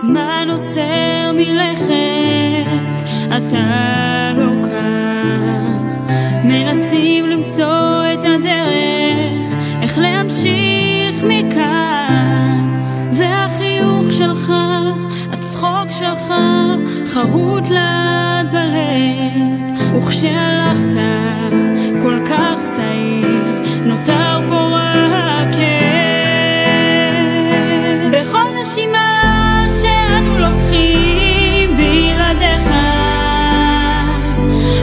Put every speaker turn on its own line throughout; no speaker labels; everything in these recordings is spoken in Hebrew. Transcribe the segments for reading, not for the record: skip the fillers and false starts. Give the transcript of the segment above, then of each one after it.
הזמן עוצר מלכת, אתה לא כאן. מנסים למצוא את הדרך, איך להמשיך מכאן. והחיוך שלך, הצחוק שלך, חרוט לעד בלב. וכשהלכת כל כך צעיר, נותר פה רק בכל נשימה שאנו לוקחים בלעדיך.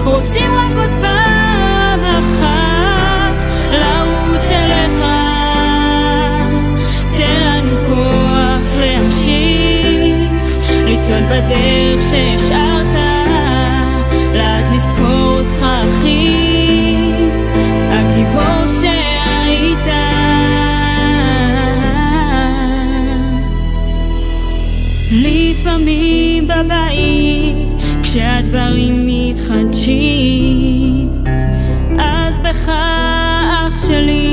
רוצים רק עוד פעם אחת לרוץ אליך. תן לנו כוח להמשיך לצעוד בדרך שהשארת, לעד נזכור אותך אחי, הגיבור שהיית. לפעמים בבית כשהדברים מתחדשים, אז בך אח שלי